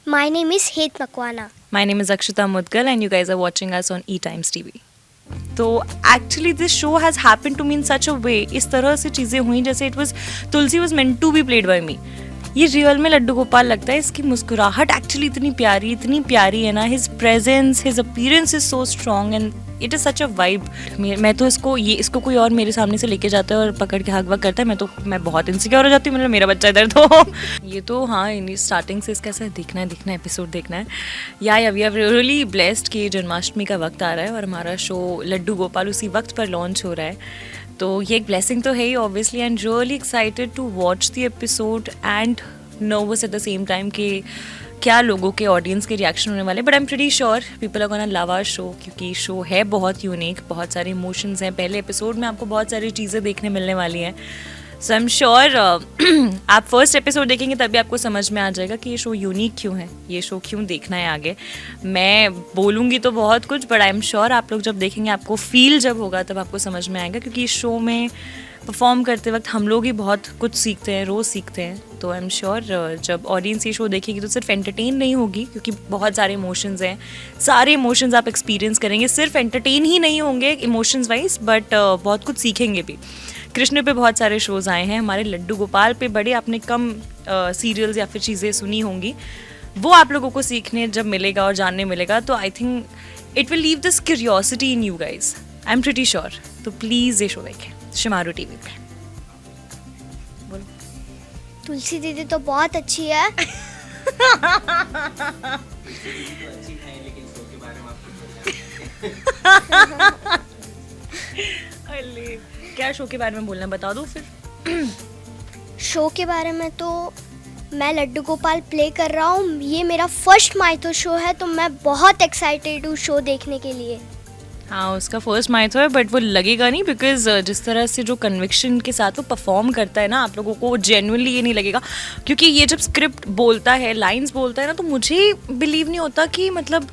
My name is Het Makwana. My name is Akshita Mudgal and you guys are watching us on E-Times TV. तो actually this show has happen to me in such a way, इस तरह से चीज़ें हुई जैसे it was Tulsi was meant to be played by me. ये real में लड्डू गोपाल लगता है. इसकी मुस्कुराहट एक्चुअली इतनी प्यारी है ना. His presence, his appearance is so strong and it is such a vibe. मैं तो इसको कोई और मेरे सामने से लेके जाता है और पकड़ के हक वक करता है, मैं बहुत इनसिक्योर हो जाती हूँ. मतलब मेरा बच्चा इधर तो ये तो हाँ, इन स्टार्टिंग से इसका ऐसा दिखना है एपिसोड देखना है. या वी आर रियली ब्लेस्ड कि जन्माष्टमी का वक्त आ रहा है और हमारा शो लड्डू गोपाल उसी वक्त पर लॉन्च हो रहा है. तो ये एक ब्लेसिंग तो है ही obviously. And really excited to watch the episode and nervous at the same time कि क्या लोगों के ऑडियंस के रिएक्शन होने वाले. But I am pretty sure people are gonna love our show, क्योंकि शो है बहुत यूनिक, बहुत सारे इमोशंस हैं. पहले एपिसोड में आपको बहुत सारी चीज़ें देखने मिलने वाली हैं. सो आई एम श्योर आप फर्स्ट एपिसोड देखेंगे तभी आपको समझ में आ जाएगा कि ये शो यूनिक क्यों है, ये शो क्यों देखना है आगे. मैं बोलूँगी तो बहुत कुछ, बट आई एम श्योर आप लोग जब देखेंगे, आपको फील जब होगा तब आपको समझ में आएगा. क्योंकि इस शो में परफॉर्म करते वक्त हम लोग ही बहुत कुछ सीखते हैं, रोज़ सीखते हैं. तो आई एम श्योर जब ऑडियंस ये शो देखेगी तो सिर्फ एंटरटेन नहीं होगी, क्योंकि बहुत सारे इमोशंस हैं. सारे इमोशंस आप एक्सपीरियंस करेंगे. सिर्फ एंटरटेन ही नहीं होंगे इमोशंस वाइज, बट बहुत कुछ सीखेंगे भी. कृष्ण पे बहुत सारे शोज़ आए हैं. हमारे लड्डू गोपाल पे बड़े आपने कम सीरियल्स या फिर चीज़ें सुनी होंगी. वो आप लोगों को सीखने जब मिलेगा और जानने मिलेगा तो I think it will leave this curiosity in you guys. I am pretty sure. तो प्लीज़ ये शो देखें शिमारू टीवी पे. बोलो. तुलसी दीदी तो बहुत अच्छी है. अरे क्या शो के बारे में बोलना, बता दो फिर. शो के बारे में तो मैं लड्डू गोपाल प्ले कर रहा हूँ. ये मेरा फर्स्ट माइथो शो है, तो मैं बहुत एक्साइटेड हूँ शो देखने के लिए. हाँ, उसका फर्स्ट माइथो है, बट वो लगेगा नहीं, बिकॉज जिस तरह से जो कन्विक्शन के साथ वो परफॉर्म करता है ना, आप लोगों को जेन्युइनली ये नहीं लगेगा. क्योंकि ये जब स्क्रिप्ट बोलता है, लाइंस बोलता है ना, तो मुझे बिलीव नहीं होता कि मतलब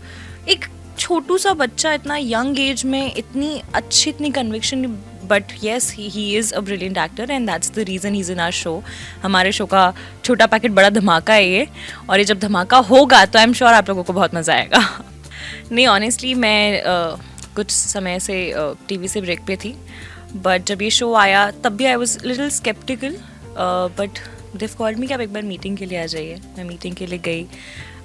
एक छोटू सा बच्चा इतना यंग एज में इतनी अच्छी, इतनी conviction. But yes, he is a brilliant actor and that's the reason he is in our show. हमारे शो का छोटा पैकेट बड़ा धमाका है ये, और ये जब धमाका होगा तो आई एम श्योर आप लोगों को बहुत मज़ा आएगा. नहीं, ऑनेस्टली मैं कुछ समय से टीवी से ब्रेक पे थी, बट जब ये शो आया तब भी I was little skeptical. But Div called me कि आप एक बार मीटिंग के लिए आ जाइए. मैं मीटिंग के लिए गई.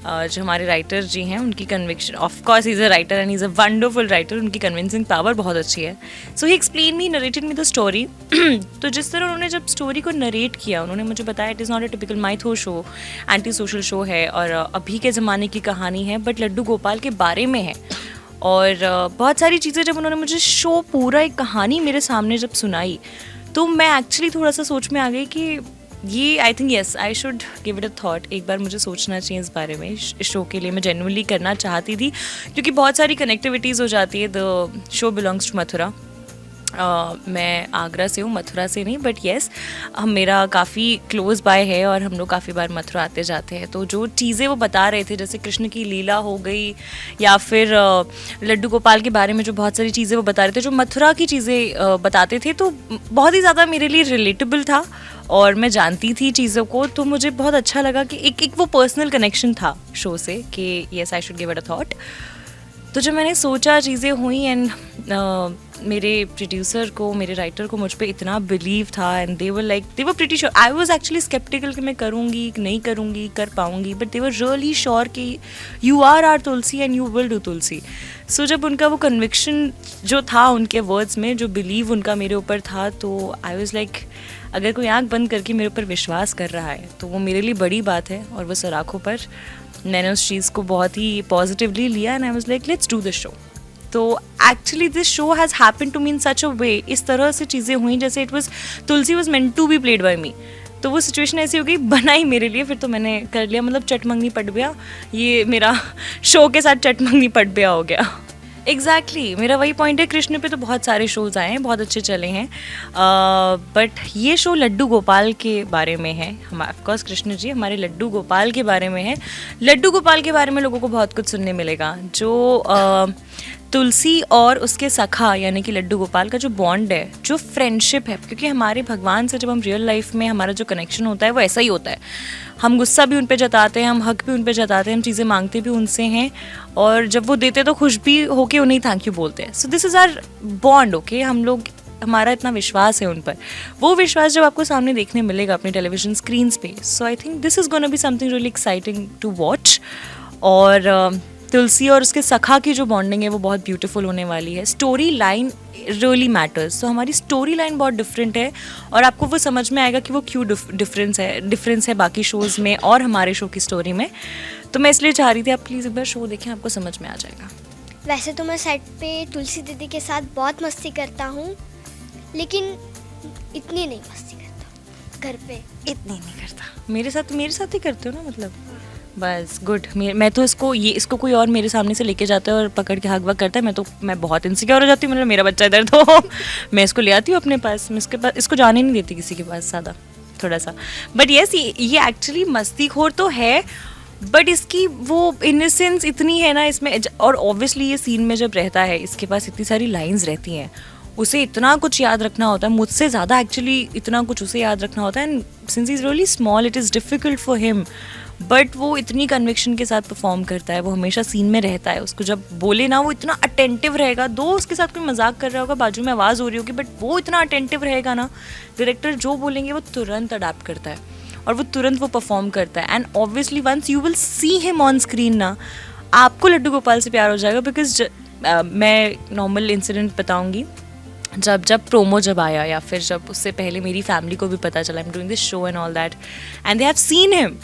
जो हमारे राइटर जी हैं उनकी conviction, of course he is a writer and he is a wonderful writer, उनकी कन्विंसिंग पावर बहुत अच्छी है. So he explain me, narrated me the story. तो जिस तरह उन्होंने जब स्टोरी को नरेट किया, उन्होंने मुझे बताया it is not a typical mytho show, anti social show है और अभी के ज़माने की कहानी है, बट लड्डू गोपाल के बारे में है. और बहुत सारी चीज़ें जब उन्होंने मुझे शो पूरा एक कहानी मेरे सामने जब सुनाई, तो मैं एक्चुअली थोड़ा सा सोच में आ गई कि ये I think yes I should give it a thought. एक बार मुझे सोचना चाहिए इस बारे में. इस शो के लिए मैं जेन्युइनली करना चाहती थी, क्योंकि बहुत सारी कनेक्टिविटीज़ हो जाती है. The show belongs to Mathura. मैं आगरा से हूँ, मथुरा से नहीं, बट येस मेरा काफ़ी क्लोज बाय है और हम लोग काफ़ी बार मथुरा आते जाते हैं. तो जो चीज़ें वो बता रहे थे, जैसे कृष्ण की लीला हो गई या फिर लड्डू गोपाल के बारे में जो बहुत सारी चीज़ें वो बता रहे थे, जो मथुरा की चीज़ें बताते थे, तो बहुत ही ज़्यादा मेरे लिए रिलेटेबल था और मैं जानती थी चीज़ों को. तो मुझे बहुत अच्छा लगा कि एक वो पर्सनल कनेक्शन था शो से कि yes I should give it a thought. तो जब मैंने सोचा, चीज़ें हुई एंड मेरे प्रोड्यूसर को, मेरे राइटर को मुझ पे इतना बिलीव था and they were pretty sure. I was actually sceptical कि मैं करूँगी नहीं करूँगी, कर पाऊँगी, but they were really sure कि you are are Tulsi and you will do Tulsi. So जब उनका वो कन्विक्शन जो था उनके वर्ड्स में, जो बिलीव उनका मेरे ऊपर था, तो आई वाज लाइक अगर कोई आँख बंद करके मेरे ऊपर विश्वास कर रहा है तो वो मेरे लिए बड़ी बात है. और वो सराखों पर मैंने उस चीज़ को बहुत ही पॉजिटिवली लिया and I was like let's do this show. तो actually this show has happen to me in such a way, इस तरह से चीज़ें हुई जैसे it was Tulsi was meant to be played by me. तो वो सिचुएशन ऐसी हो गई, बनाई मेरे लिए, फिर तो मैंने कर लिया. मतलब चटमंगनी पट गया, ये मेरा शो के साथ चटमंगनी पट गया हो गया. एग्जैक्टली मेरा वही पॉइंट है. कृष्ण पे तो बहुत सारे शोज़ आए हैं, बहुत अच्छे चले हैं, बट ये शो लड्डू गोपाल के बारे में है. हम ऑफकोर्स कृष्ण जी हमारे लड्डू गोपाल के बारे में है. लड्डू गोपाल के बारे में लोगों को बहुत कुछ सुनने मिलेगा. जो तुलसी और उसके सखा यानी कि लड्डू गोपाल का जो बॉन्ड है, जो फ्रेंडशिप है, क्योंकि हमारे भगवान से जब हम रियल लाइफ में हमारा जो कनेक्शन होता है वो ऐसा ही होता है. हम गुस्सा भी उन पे जताते हैं, हम हक भी उन पे जताते हैं, हम चीज़ें मांगते भी उनसे हैं, और जब वो देते तो खुश भी होके उन्हें थैंक यू बोलते हैं. So this is our bond. Okay, हम लोग, हमारा इतना विश्वास है उन पर. वो विश्वास जब आपको सामने देखने मिलेगा अपनी टेलीविजन स्क्रीन्स पे, so I think this is gonna be something really exciting to watch. और तुलसी और उसके सखा की जो बॉन्डिंग है वो बहुत ब्यूटीफुल होने वाली है. Story line really matters. तो हमारी स्टोरी लाइन बहुत डिफरेंट है, और आपको वो समझ में आएगा कि वो क्यों डिफरेंस है बाकी शोज़ में और हमारे शो की स्टोरी में. तो मैं इसलिए चाह रही थी आप प्लीज़ एक बार शो देखें, आपको समझ में आ जाएगा. वैसे तो मैं सेट पे तुलसी दीदी के साथ बहुत मस्ती करता हूँ, लेकिन इतनी नहीं मस्ती करता घर पे. इतनी नहीं करता. मेरे साथ ही करते हो ना, मतलब बस गुड. मैं तो इसको कोई और मेरे सामने से लेके जाता है और पकड़ के हक वक करता है, मैं बहुत इनसिक्योर हो जाती हूँ. मतलब मेरा बच्चा इधर, तो मैं इसको ले आती हूँ अपने पास. मैं इसको जाने नहीं देती किसी के पास ज़्यादा, थोड़ा सा. बट येस, ये एक्चुअली मस्तीखोर तो है, बट इसकी वो इनोसेंस इतनी है ना इसमें. और ऑब्वियसली ये सीन में जब रहता है, इसके पास इतनी सारी लाइंस रहती हैं, उसे इतना कुछ याद रखना होता है, मुझसे ज़्यादा एक्चुअली इतना कुछ उसे याद रखना होता है. And since he is really small, it is difficult for him, but वो इतनी कन्विक्शन के साथ परफॉर्म करता है. वो हमेशा सीन में रहता है. उसको जब बोले ना, वो इतना अटेंटिव रहेगा. दो उसके साथ कोई मजाक कर रहा होगा, बाजू में आवाज़ हो रही होगी, बट वो इतना अटेंटिव रहेगा ना, डायरेक्टर जो बोलेंगे वो तुरंत अडाप्ट करता है, और वो तुरंत वो परफॉर्म करता है. And obviously once you will see him on screen ना, आपको लड्डू गोपाल से प्यार हो जाएगा. बिकॉज मैं नॉर्मल इंसिडेंट बताऊँगी. जब प्रोमो जब आया, या फिर जब उससे पहले मेरी फैमिली को भी पता चला, I am doing this show and all that, and they have seen him.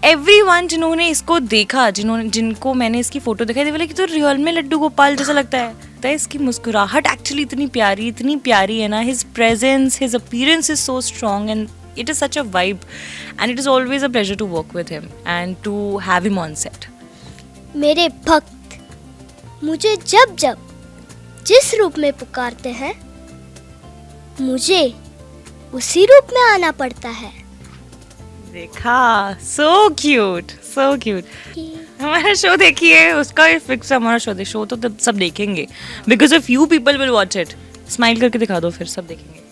Everyone जिन्होंने इसको देखा, जिनको मैंने इसकी फोटो दिखाई, बोले कि तो रियल में लड्डू गोपाल जैसा लगता है. तो इसकी मुस्कुराहट एक्चुअली इतनी प्यारी है ना. His presence, his appearance is so strong, and it is such a vibe, and it is always a pleasure to work with him and to have him on set. मेरे भक्त मुझे जब जब जिस रूप में पुकारते हैं, मुझे उसी रूप में आना पड़ता है. देखा, so cute. हमारा शो देखिए, उसका फिक्स हमारा शो तो सब देखेंगे, because a few people will watch it. Smile करके दिखा दो, फिर सब देखेंगे.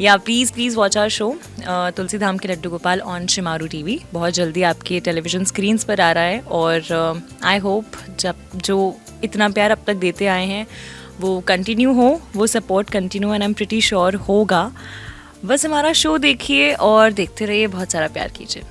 या प्लीज़ वॉच आवर शो तुलसी धाम के लड्डू गोपाल ऑन शिमारू टीवी. बहुत जल्दी आपके टेलीविज़न स्क्रीन्स पर आ रहा है, और आई होप जो इतना प्यार अब तक देते आए हैं वो कंटिन्यू हो, वो support continue, and I am pretty sure होगा. बस हमारा शो देखिए और देखते रहिए, बहुत सारा प्यार कीजिए.